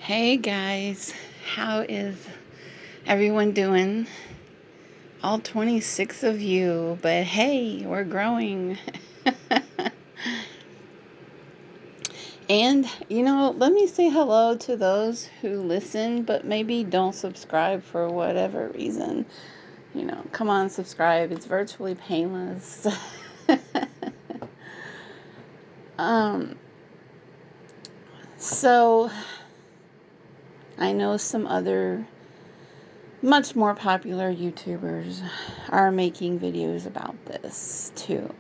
Hey guys, how is everyone doing? All 26 of you, but hey, we're growing. And, let me say hello to those who listen but maybe don't subscribe for whatever reason. Come on, subscribe. It's virtually painless. um, so, I know some other much more popular YouTubers are making videos about this too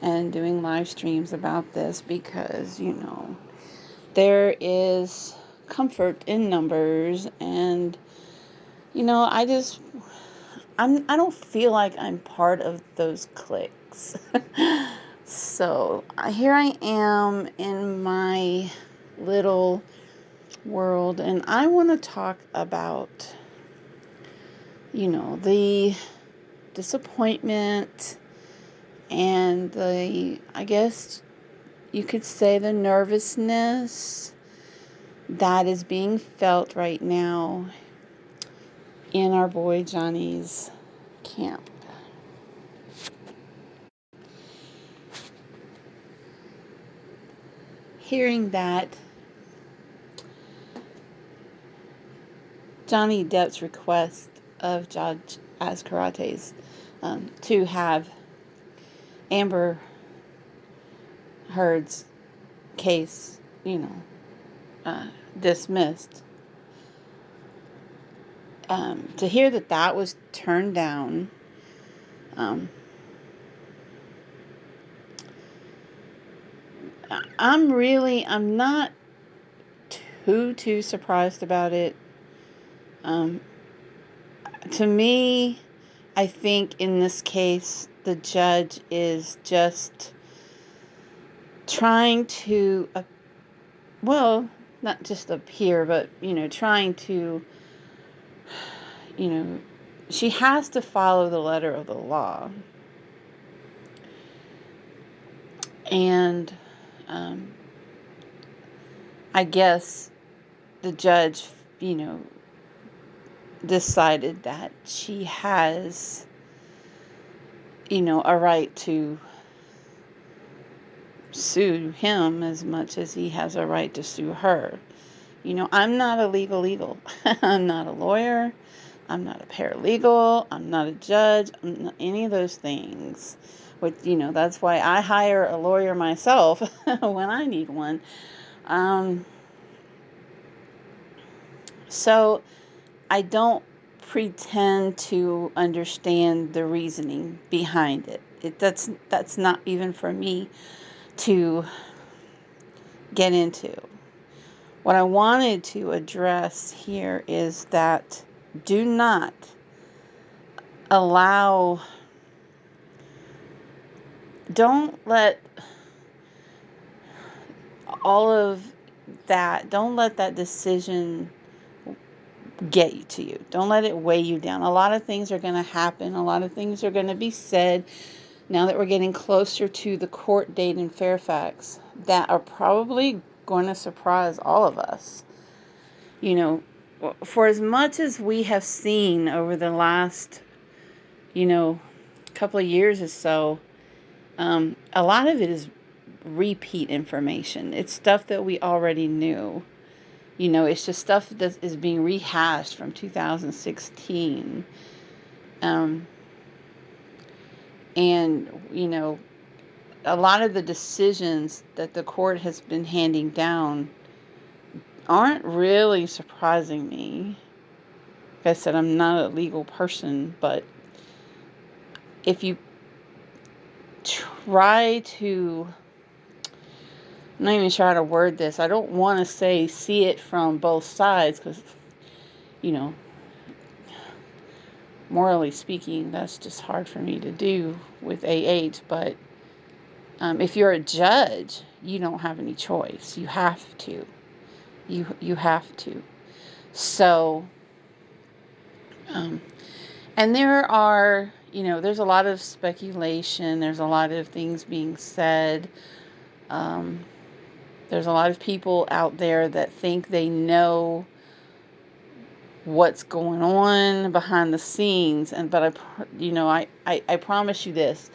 and doing live streams about this because, there is comfort in numbers and, I don't feel like I'm part of those cliques. So here I am in my little world and I want to talk about, the disappointment and I guess you could say, the nervousness that is being felt right now in our boy Johnny's camp. Hearing that Johnny Depp's request of H.U.G.S to have Amber Heard's case, dismissed. To hear that was turned down, I'm not too surprised about it. To me, I think in this case, the judge is just trying to, not just appear, but, trying to, she has to follow the letter of the law. And I guess the judge, decided that she has, a right to sue him as much as he has a right to sue her. I'm not a legal. I'm not a lawyer. I'm not a paralegal. I'm not a judge. I'm not any of those things. That's why I hire a lawyer myself when I need one. So I don't pretend to understand the reasoning behind it. That's not even for me to get into. What I wanted to address here is that do not allow, don't let don't let that decision get you to you. Don't let it weigh you down. A lot of things are going to happen. A lot of things are going to be said now that we're getting closer to the court date in Fairfax that are probably going to surprise all of us. For as much as we have seen over the last, couple of years or so, a lot of it is repeat information. It's stuff that we already knew. It's just stuff that is being rehashed from 2016. And, a lot of the decisions that the court has been handing down aren't really surprising me. Like I said, I'm not a legal person, but if you try to, I'm not even sure how to word this. I don't want to say see it from both sides because, morally speaking, that's just hard for me to do with But if you're a judge, you don't have any choice. You have to. You have to. So, and there are, there's a lot of speculation. There's a lot of things being said. There's a lot of people out there that think they know what's going on behind the scenes, but I promise you this.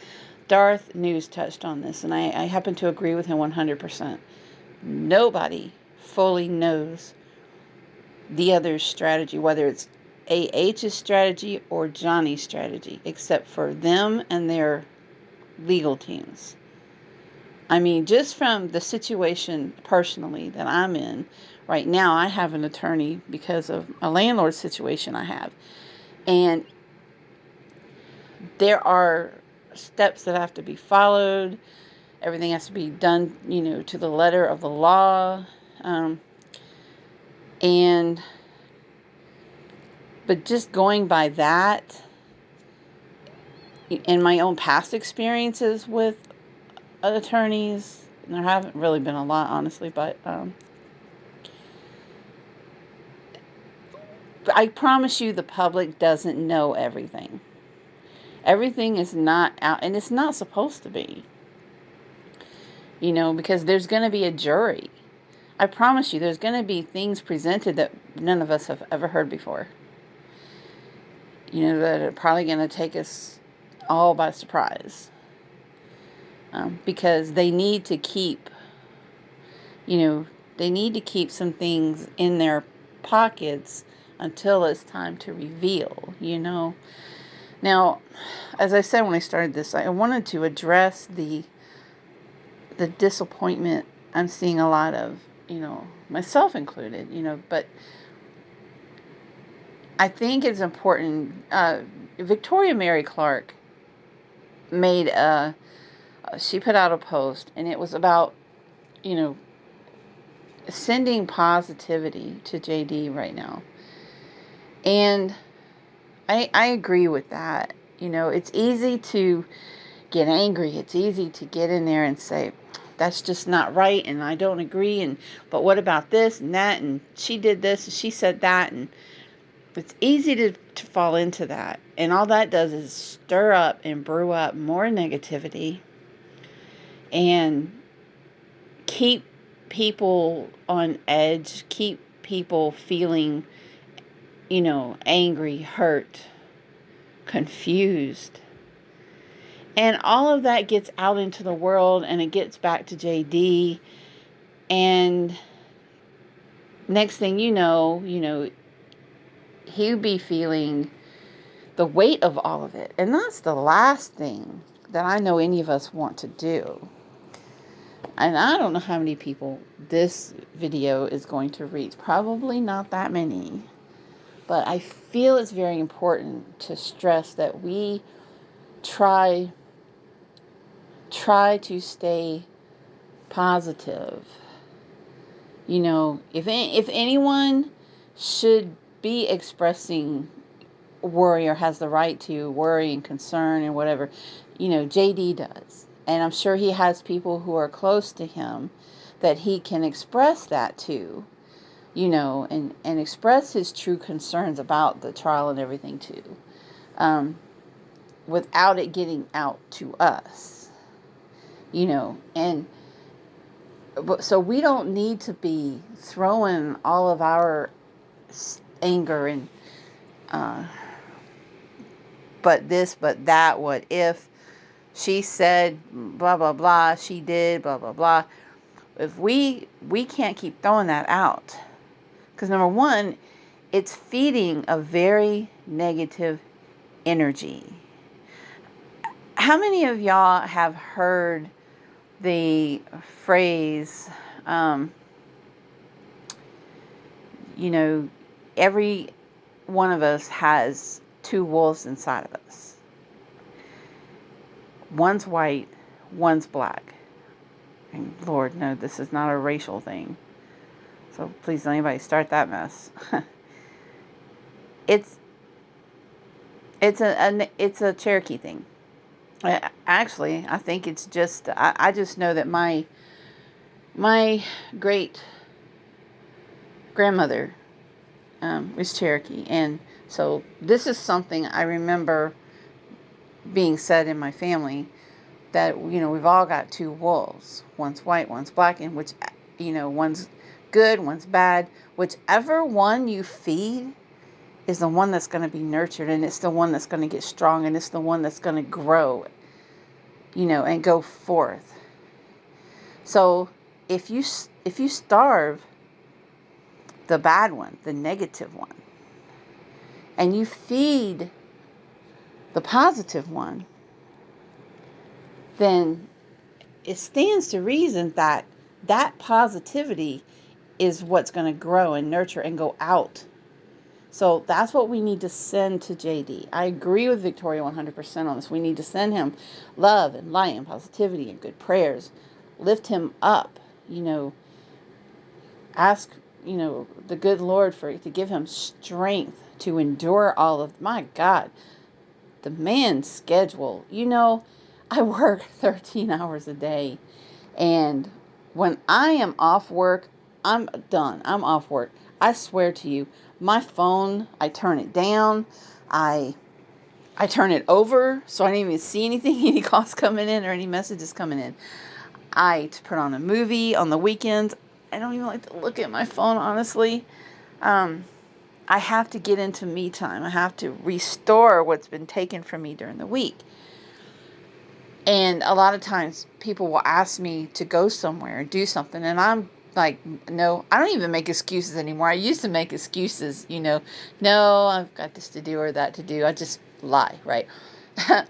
Darth News touched on this, and I happen to agree with him 100%. Nobody fully knows the other's strategy, whether it's AH's strategy or Johnny's strategy, except for them and their legal teams. I mean, just from the situation personally that I'm in right now, I have an attorney because of a landlord situation I have. And there are steps that have to be followed. Everything has to be done, to the letter of the law. But just going by that, in my own past experiences with attorneys, there haven't really been a lot, honestly, but I promise you the public doesn't know everything. Everything is not out, and it's not supposed to be, because there's going to be a jury. I promise you there's going to be things presented that none of us have ever heard before, that are probably going to take us all by surprise, because they need to keep some things in their pockets until it's time to reveal. Now, as I said when I started this, I wanted to address the disappointment I'm seeing a lot of, myself included, but I think it's important. Victoria Mary Clark she put out a post, and it was about, sending positivity to JD right now. And I agree with that. It's easy to get angry. It's easy to get in there and say, that's just not right, and I don't agree, but what about this and that, and she did this and she said that, and it's easy to fall into that. And all that does is stir up and brew up more negativity and keep people on edge, keep people feeling, angry, hurt, confused. And all of that gets out into the world, and it gets back to JD. And next thing you know, he'll be feeling the weight of all of it. And that's the last thing that I know any of us want to do. And I don't know how many people this video is going to reach. Probably not that many. But I feel it's very important to stress that we try to stay positive. If anyone should be expressing worry or has the right to worry and concern and whatever, JD does. And I'm sure he has people who are close to him that he can express that to, and express his true concerns about the trial and everything too, without it getting out to us, and so we don't need to be throwing all of our anger and but this, but that, what if she said blah blah blah, she did blah blah blah. If we can't keep throwing that out, because number one, it's feeding a very negative energy. How many of y'all have heard the phrase, every one of us has two wolves inside of us. One's white, one's black. And Lord, no, this is not a racial thing. So please don't anybody start that mess. It's a Cherokee thing. Actually, I think it's just, I just know that my great grandmother was Cherokee, and so this is something I remember being said in my family, that we've all got two wolves, one's white, one's black, and which one's good, one's bad. Whichever one you feed is the one that's going to be nurtured, and it's the one that's going to get strong, and it's the one that's going to grow, and go forth. So if you starve the bad one, the negative one, and you feed the positive one, then it stands to reason that that positivity is what's going to grow and nurture and go out. So that's what we need to send to JD. I agree with Victoria 100% on this. We need to send him love and light and positivity and good prayers. Lift him up, ask, the good Lord to give him strength to endure all of, my God, the man's schedule. I work 13 hours a day, and when I am off work, I'm done. I'm off work. I swear to you, my phone, I turn it down. I turn it over so I don't even see anything, any calls coming in or any messages coming in. I put on a movie on the weekends. I don't even like to look at my phone, honestly. I have to get into me time. I have to restore what's been taken from me during the week. And a lot of times people will ask me to go somewhere and do something, and I'm like, no, I don't even make excuses anymore. I used to make excuses, no, I've got this to do or that to do. I just lie, right? But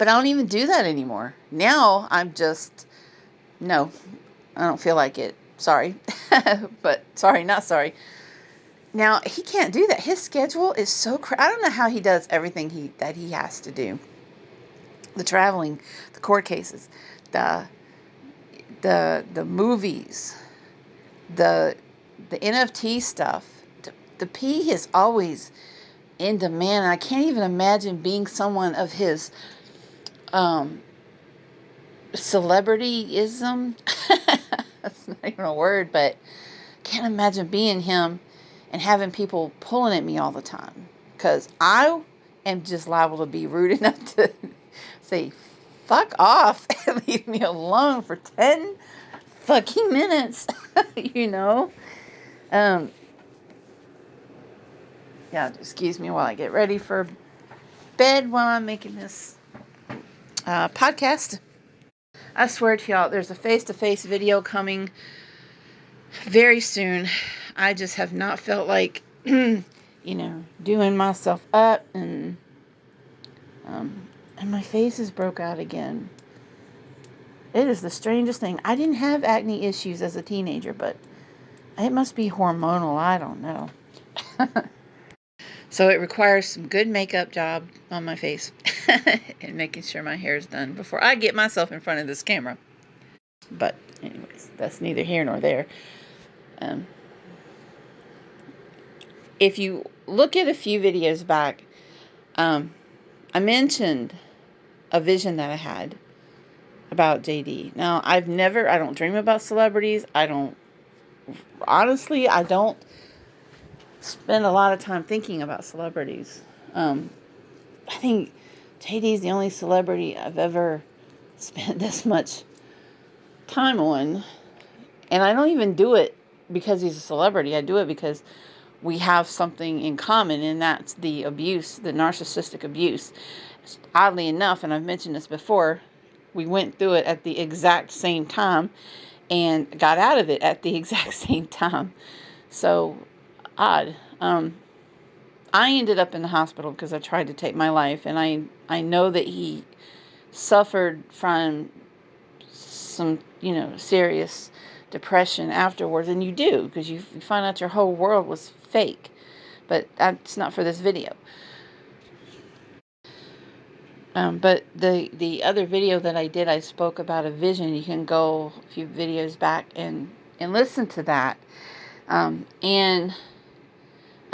I don't even do that anymore. Now I'm just, no, I don't feel like it. Sorry. But sorry, not sorry. Now, he can't do that. His schedule is so I don't know how he does everything that he has to do. The traveling, the court cases, the movies, the NFT stuff. The P is always in demand. I can't even imagine being someone of his celebrityism. That's not even a word, but can't imagine being him and having people pulling at me all the time, because I am just liable to be rude enough to say, fuck off and leave me alone for 10 fucking minutes. Yeah, excuse me while I get ready for bed while I'm making this podcast. I swear to y'all, there's a face-to-face video coming very soon. I just have not felt like, doing myself up, and my face is broke out again. It is the strangest thing. I didn't have acne issues as a teenager, but it must be hormonal. I don't know. So it requires some good makeup job on my face and making sure my hair is done before I get myself in front of this camera. But anyways, that's neither here nor there. If you look at a few videos back, I mentioned a vision that I had about JD. Now, I don't dream about celebrities. I don't spend a lot of time thinking about celebrities. I think JD is the only celebrity I've ever spent this much time on. And I don't even do it because he's a celebrity. I do it because we have something in common, and that's the abuse, the narcissistic abuse. Oddly enough, and I've mentioned this before, we went through it at the exact same time and got out of it at the exact same time. So odd. I ended up in the hospital because I tried to take my life, and I know that he suffered from some, serious depression afterwards, and you do, because you find out your whole world was fake. But that's not for this video. But the other video that I did, I spoke about a vision. You can go a few videos back and listen to that. And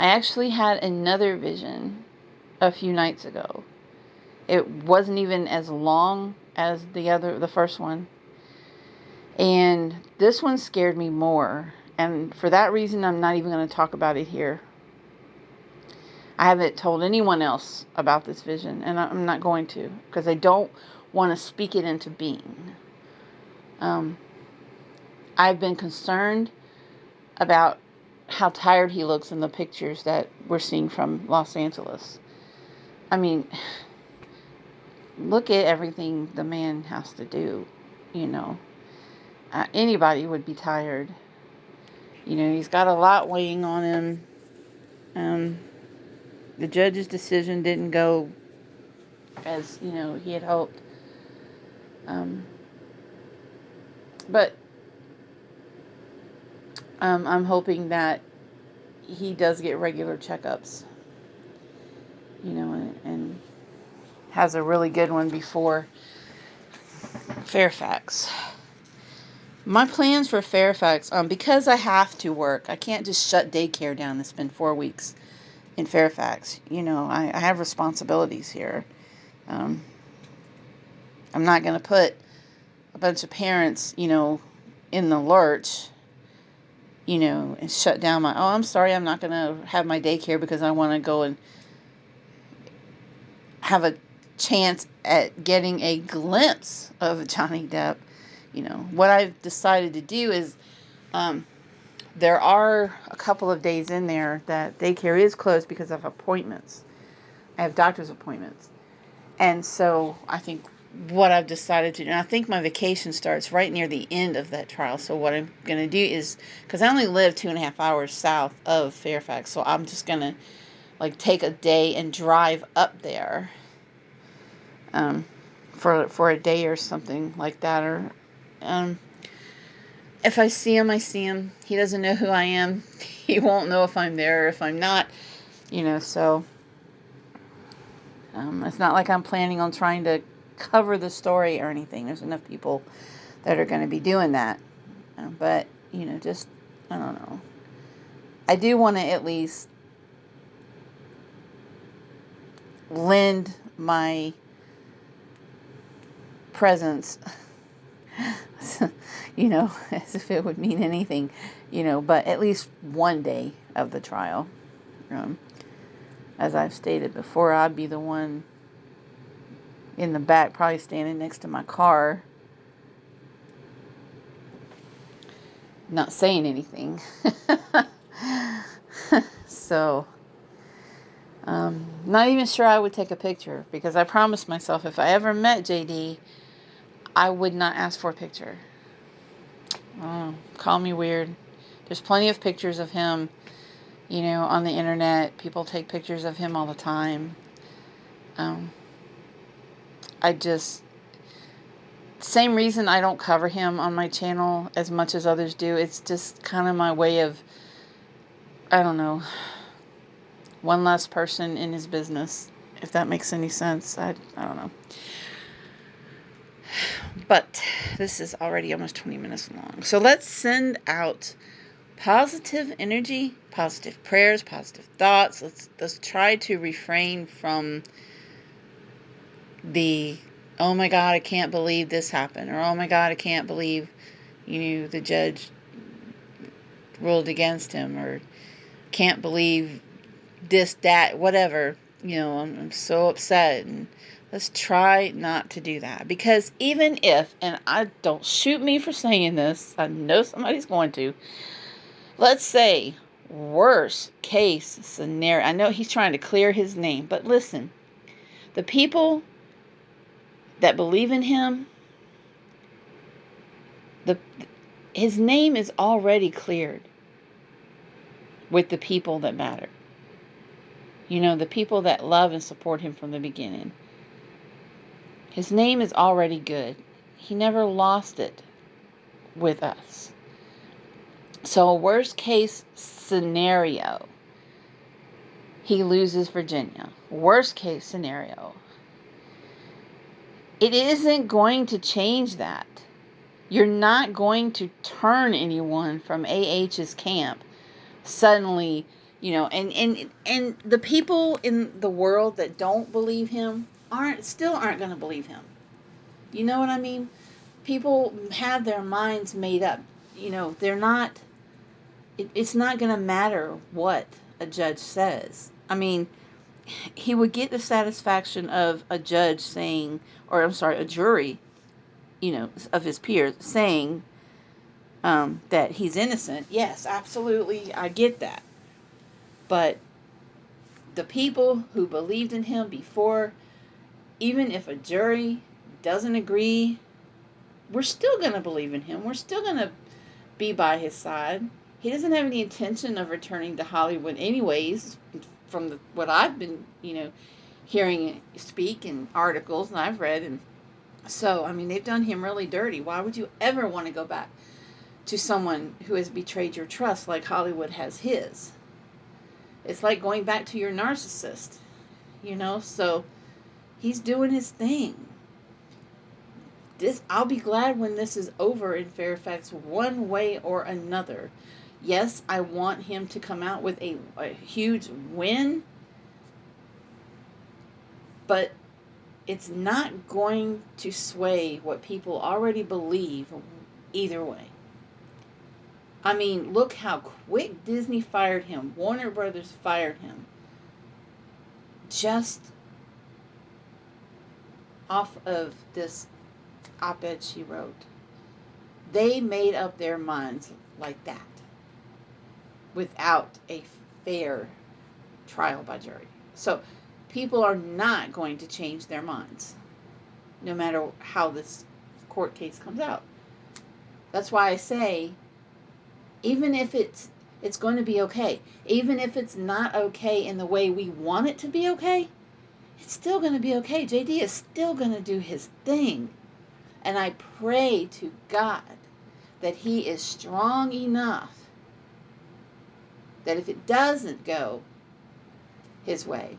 I actually had another vision a few nights ago. It wasn't even as long as the first one. And this one scared me more. And for that reason, I'm not even going to talk about it here. I haven't told anyone else about this vision, and I'm not going to, because I don't want to speak it into being. I've been concerned about how tired he looks in the pictures that we're seeing from Los Angeles. I mean, look at everything the man has to do, you know. Anybody would be tired. You know, he's got a lot weighing on him. Um, the judge's decision didn't go as, you know, he had hoped. Um, but I'm hoping that he does get regular checkups, you know, and has a really good one before Fairfax. My plans for Fairfax, because I have to work, I can't just shut daycare down and spend 4 weeks in Fairfax. You know, I have responsibilities here. Um, I'm not going to put a bunch of parents, you know, in the lurch, you know, and shut down my, I'm sorry, I'm not going to have my daycare because I want to go and have a chance at getting a glimpse of Johnny Depp. You know, what I've decided to do is, there are a couple of days in there that daycare is closed because of appointments. I have doctor's appointments. And so I think what I've decided to do, and I think my vacation starts right near the end of that trial. So what I'm going to do is, because I only live 2.5 hours south of Fairfax, so I'm just going to like take a day and drive up there um, for a day or something like that. Or if I see him, I see him. He doesn't know who I am. He won't know if I'm there or if I'm not, you know, so it's not like I'm planning on trying to cover the story or anything. There's enough people that are going to be doing that. But, you know, just, I don't know. I do want to at least lend my presence, you know, as if it would mean anything, you know, but at least one day of the trial. As I've stated before, I'd be the one in the back, probably standing next to my car, not saying anything. So, not even sure I would take a picture, because I promised myself if I ever met JD, I would not ask for a picture. Call me weird. There's plenty of pictures of him, you know, on the internet. People take pictures of him all the time. I just, same reason I don't cover him on my channel as much as others do. It's just kind of my way of, I don't know, one less person in his business, if that makes any sense. I don't know. But this is already almost 20 minutes long. So let's send out positive energy, positive prayers, positive thoughts. Let's try to refrain from the, oh my God, I can't believe this happened, or oh my God, I can't believe, you know, the judge ruled against him, or can't believe this, that, whatever. You know, I'm so upset. And let's try not to do that. Because even if, and I don't shoot me for saying this, I know somebody's going to, let's say, worst case scenario, I know he's trying to clear his name, but listen, the people that believe in him, the his name is already cleared with the people that matter. You know, the people that love and support him from the beginning. His name is already good. He never lost it with us. So, worst case scenario, he loses Virginia. Worst case scenario, it isn't going to change that. You're not going to turn anyone from AH's camp suddenly, you know, and the people in the world that don't believe him aren't going to believe him. You know what I mean? People have their minds made up. You know, they're not, it's not going to matter what a judge says. I mean, he would get the satisfaction of a judge saying, or I'm sorry, a jury, you know, of his peers saying, that he's innocent. Yes, absolutely, I get that. But the people who believed in him before, even if a jury doesn't agree, we're still going to believe in him. We're still going to be by his side. He doesn't have any intention of returning to Hollywood anyways, from what I've been, hearing speak in articles and I've read. And so, I mean, they've done him really dirty. Why would you ever want to go back to someone who has betrayed your trust like Hollywood has his? It's like going back to your narcissist, So he's doing his thing. I'll be glad when this is over in Fairfax, one way or another. Yes, I want him to come out with a huge win, but it's not going to sway what people already believe either way. I mean, look how quick Disney fired him. Warner Brothers fired him just off of this op-ed she wrote. They made up their minds like that without a fair trial by jury. So people are not going to change their minds no matter how this court case comes out. That's why I say, even if it's going to be okay, even if it's not okay in the way we want it to be okay, it's still going to be okay. JD is still going to do his thing. And I pray to God that he is strong enough that if it doesn't go his way,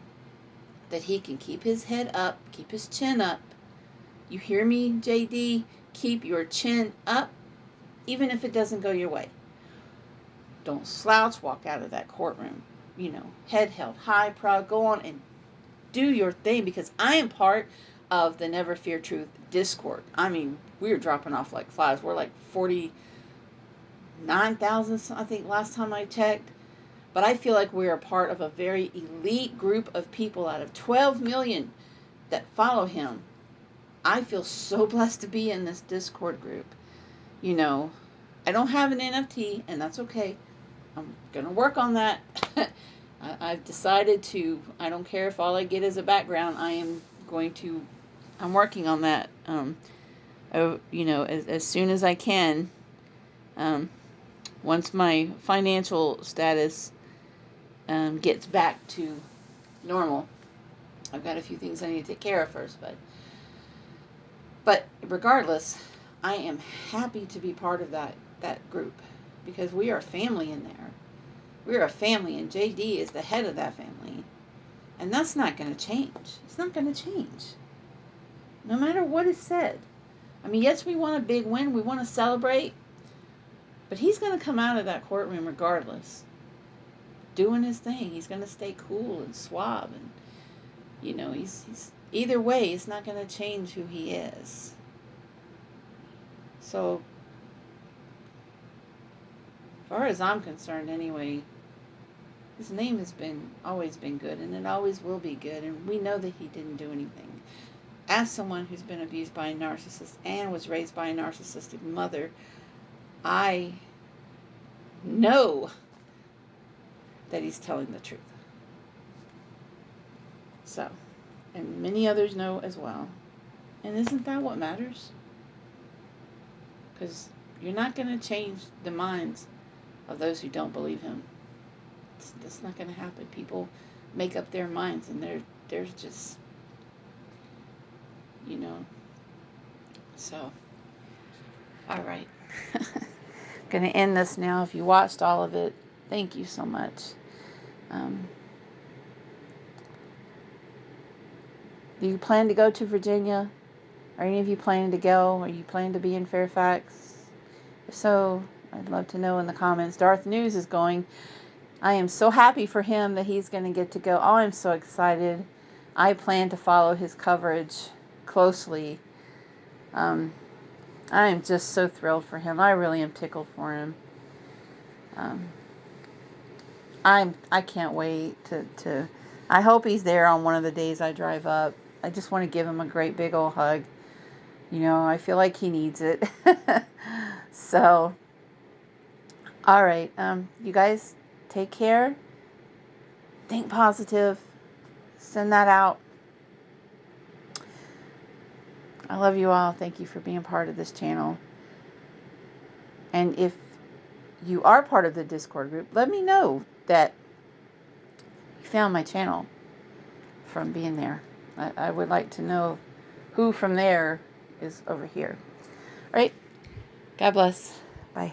that he can keep his head up, keep his chin up. You hear me, JD? Keep your chin up, even if it doesn't go your way. Don't slouch, walk out of that courtroom, head held high, proud, go on and do your thing, because I am part of the Never Fear Truth Discord. I mean, we're dropping off like flies. We're like 49,000, I think, last time I checked. But I feel like we're a part of a very elite group of people out of 12 million that follow him. I feel so blessed to be in this Discord group. I don't have an NFT, and that's okay. I'm going to work on that. I've decided to, I don't care if all I get is a background, I'm working on that, as soon as I can, um, once my financial status gets back to normal. I've got a few things I need to take care of first, but regardless, I am happy to be part of that group, because we are family in there. We're a family, and JD is the head of that family. And that's not going to change. It's not going to change. No matter what is said. I mean, yes, we want a big win. We want to celebrate. But he's going to come out of that courtroom regardless, doing his thing. He's going to stay cool and suave. And, he's either way, it's not going to change who he is. So, as far as I'm concerned anyway, his name has always been good, and it always will be good. And we know that he didn't do anything. As someone who's been abused by a narcissist and was raised by a narcissistic mother, I know that he's telling the truth. So, and many others know as well. And isn't that what matters? Because you're not going to change the minds of those who don't believe him. That's not going to happen. People make up their minds, and there's just, you know. So, all right. Going to end this now. If you watched all of it, thank you so much. Um, do you plan to go to Virginia? Are any of you planning to go? Are you planning to be in Fairfax? If so, I'd love to know in the comments. Darth News is going. I am so happy for him that he's going to get to go. Oh, I'm so excited. I plan to follow his coverage closely. I am just so thrilled for him. I really am tickled for him. Um, I can't wait to I hope he's there on one of the days I drive up. I just want to give him a great big old hug. I feel like he needs it. So, All right. You guys take care. Think positive. Send that out. I love you all. Thank you for being part of this channel. And if you are part of the Discord group, let me know that you found my channel from being there. I would like to know who from there is over here. All right. God bless. Bye.